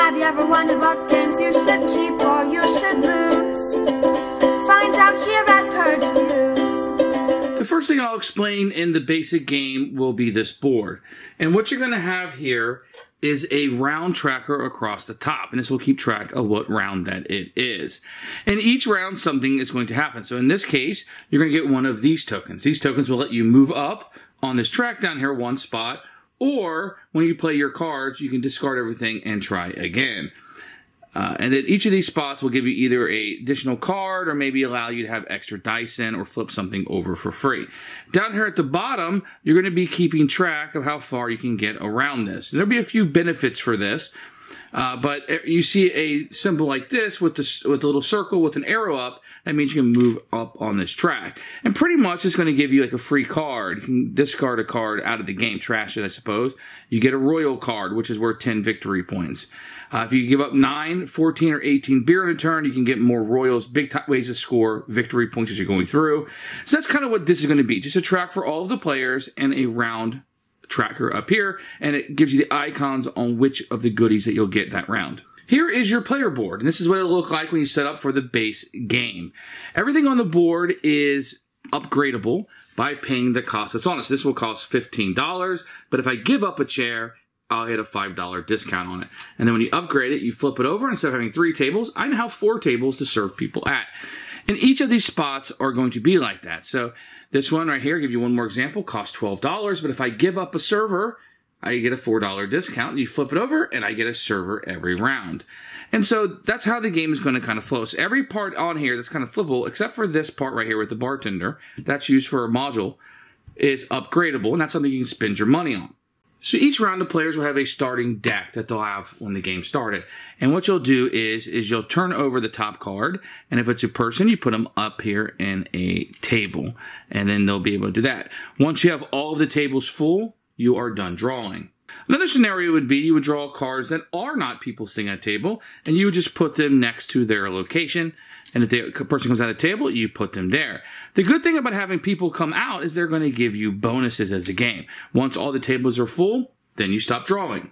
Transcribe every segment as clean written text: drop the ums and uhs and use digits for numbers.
Have you ever wondered what games you should keep or you should lose? Find out here at Purge Reviews. The first thing I'll explain in the basic game will be this board. And what you're going to have here is a round tracker across the top. And this will keep track of what round that it is. And each round something is going to happen. So in this case, you're going to get one of these tokens. These tokens will let you move up on this track down here one spot. Or when you play your cards, you can discard everything and try again. And then each of these spots will give you either an additional card or maybe allow you to have extra dice in or flip something over for free. Down here at the bottom, you're going to be keeping track of how far you can get around this. And there'll be a few benefits for this. But you see a symbol like this with the little circle with an arrow up. That means you can move up on this track. And pretty much it's going to give you like a free card. You can discard a card out of the game, trash it, I suppose. You get a royal card, which is worth 10 victory points. If you give up 9, 14, or 18 beer in a turn, you can get more royals, big ways to score victory points as you're going through. So that's kind of what this is going to be. Just a track for all of the players and a round tracker up here. And it gives you the icons on which of the goodies that you'll get that round. Here is your player board, and this is what it'll look like when you set up for the base game. Everything on the board is upgradable by paying the cost that's on it. So this will cost $15, but if I give up a chair, I'll get a $5 discount on it. And then when you upgrade it, you flip it over. Instead of having 3 tables, I now have 4 tables to serve people at. And each of these spots are going to be like that. So this one right here, I'll give you one more example, costs $12, but if I give up a server, I get a $4 discount. You flip it over, and I get a server every round. And so that's how the game is going to kind of flow. So every part on here that's kind of flippable, except for this part right here with the bartender, that's used for a module, is upgradable, and that's something you can spend your money on. So each round of players will have a starting deck that they'll have when the game started. And what you'll do is you'll turn over the top card, and if it's a person, you put them up here in a table, and then they'll be able to do that. Once you have all of the tables full, you are done drawing. Another scenario would be you would draw cards that are not people sitting at a table, and you would just put them next to their location. And if the person comes at a table, you put them there. The good thing about having people come out is they're going to give you bonuses as a game. Once all the tables are full, then you stop drawing.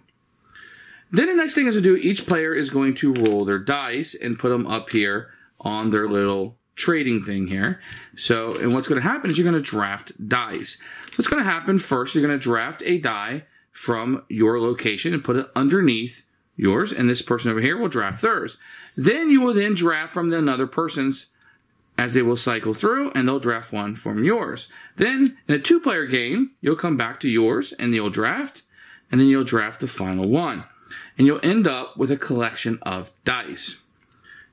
Then the next thing is to do, each player is going to roll their dice and put them up here on their little trading thing here. So, and what's going to happen is you're going to draft dice. So what's going to happen first, you're going to draft a die from your location and put it underneath yours, and this person over here will draft theirs. Then you will then draft from another person's as they will cycle through, and they'll draft one from yours. Then, in a 2-player game, you'll come back to yours, and you'll draft, and then you'll draft the final one. And you'll end up with a collection of dice.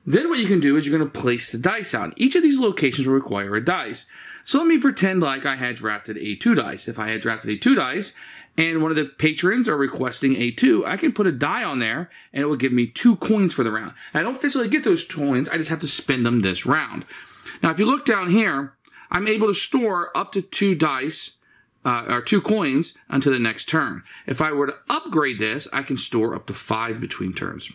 Then what you can do is you're going to place the dice out. Each of these locations will require a dice. So let me pretend like I had drafted a 2 dice. If I had drafted a 2 dice, and one of the patrons are requesting a 2, I can put a die on there, and it will give me 2 coins for the round. I don't physically get those coins, I just have to spend them this round. Now, if you look down here, I'm able to store up to 2 dice, or 2 coins until the next turn. If I were to upgrade this, I can store up to 5 between turns.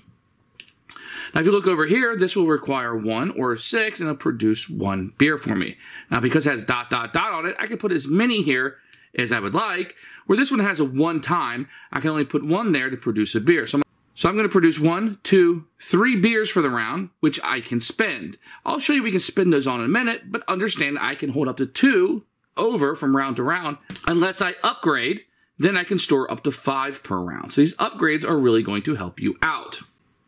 Now, if you look over here, this will require 1 or a 6, and it'll produce 1 beer for me. Now, because it has ... on it, I can put as many here as I would like. Where this one has a 1 time, I can only put 1 there to produce a beer. So I'm going to produce 1, 2, 3 beers for the round, which I can spend. I'll show you we can spend those on in a minute, but understand I can hold up to 2 over from round to round. Unless I upgrade, then I can store up to 5 per round. So these upgrades are really going to help you out.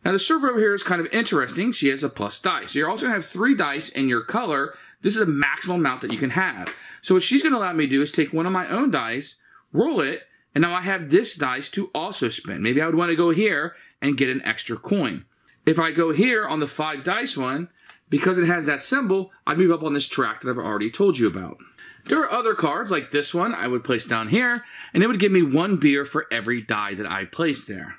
Now the server over here is kind of interesting. She has a plus dice. So you're also going to have 3 dice in your color. This is a maximum amount that you can have. So what she's going to allow me to do is take one of my own dice, roll it, and now I have this dice to also spend. Maybe I would want to go here and get an extra coin. If I go here on the 5 dice one, because it has that symbol, I move up on this track that I've already told you about. There are other cards like this one I would place down here, and it would give me 1 beer for every die that I place there.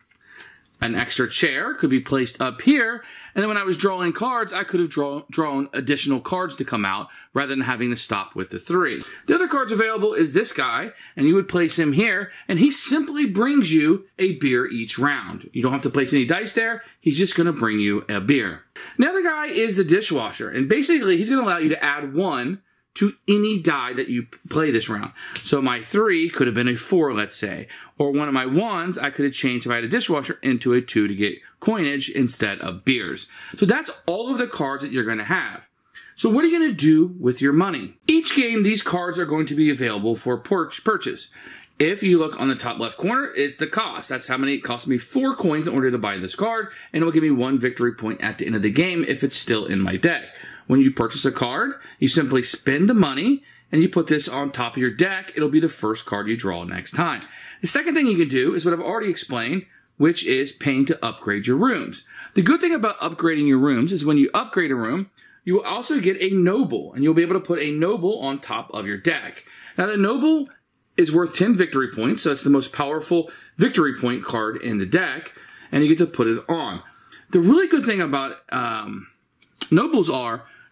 An extra chair could be placed up here, and then when I was drawing cards, I could have drawn additional cards to come out rather than having to stop with the 3. The other cards available is this guy, and you would place him here, and he simply brings you a beer each round. You don't have to place any dice there, he's just going to bring you a beer. The other guy is the Dishwasher, and basically he's going to allow you to add 1 to any die that you play this round. So my 3 could have been a 4, let's say. Or one of my 1s, I could have changed, if I had a dishwasher, into a 2 to get coinage instead of beers. So that's all of the cards that you're going to have. So what are you going to do with your money? Each game, these cards are going to be available for purchase. If you look on the top left corner, it's the cost. That's how many it cost me 4 coins in order to buy this card, and it will give me 1 victory point at the end of the game if it's still in my deck. When you purchase a card, you simply spend the money, and you put this on top of your deck. It'll be the first card you draw next time. The second thing you can do is what I've already explained, which is paying to upgrade your rooms. The good thing about upgrading your rooms is when you upgrade a room, you will also get a noble, and you'll be able to put a noble on top of your deck. Now, the noble is worth 10 victory points, so it's the most powerful victory point card in the deck, and you get to put it on. The really good thing about nobles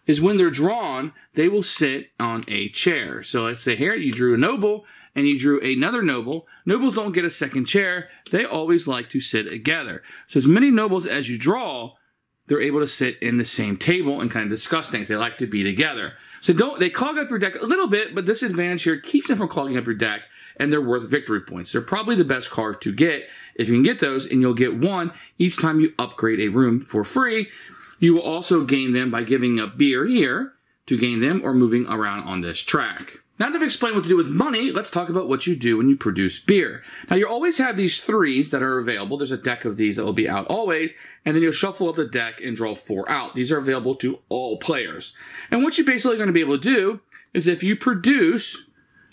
is when they're drawn, they will sit on a chair. So let's say here, you drew a noble, and you drew another noble. Nobles don't get a second chair. They always like to sit together. So as many nobles as you draw, they're able to sit in the same table and kind of discuss things. They like to be together. So they clog up your deck a little bit, but this advantage here keeps them from clogging up your deck, and they're worth victory points. They're probably the best cards to get if you can get those, and you'll get 1 each time you upgrade a room for free. You will also gain them by giving up beer here to gain them or moving around on this track. Now that I've explained what to do with money, let's talk about what you do when you produce beer. Now you always have these 3s that are available. There's a deck of these that will be out always, and then you'll shuffle up the deck and draw 4 out. These are available to all players. And what you're basically going to be able to do is if you produce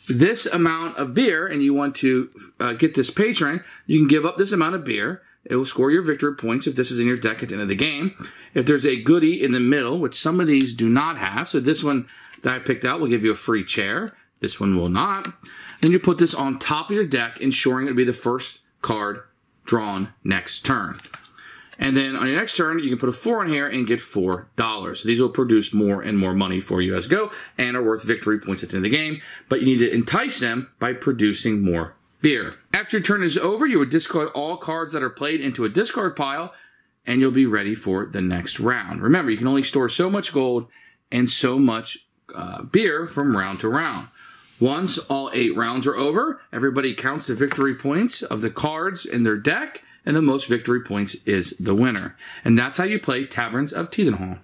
this amount of beer and you want to get this patron, you can give up this amount of beer. It will score your victory points if this is in your deck at the end of the game. If there's a goodie in the middle, which some of these do not have, so this one that I picked out will give you a free chair. This one will not. Then you put this on top of your deck, ensuring it'll be the first card drawn next turn. And then on your next turn, you can put a 4 in here and get $4. So these will produce more and more money for you as go and are worth victory points at the end of the game. But you need to entice them by producing more beer. After your turn is over, you would discard all cards that are played into a discard pile, and you'll be ready for the next round. Remember, you can only store so much gold and so much beer from round to round. Once all 8 rounds are over, everybody counts the victory points of the cards in their deck, and the most victory points is the winner. And that's how you play Taverns of Tiefenthal.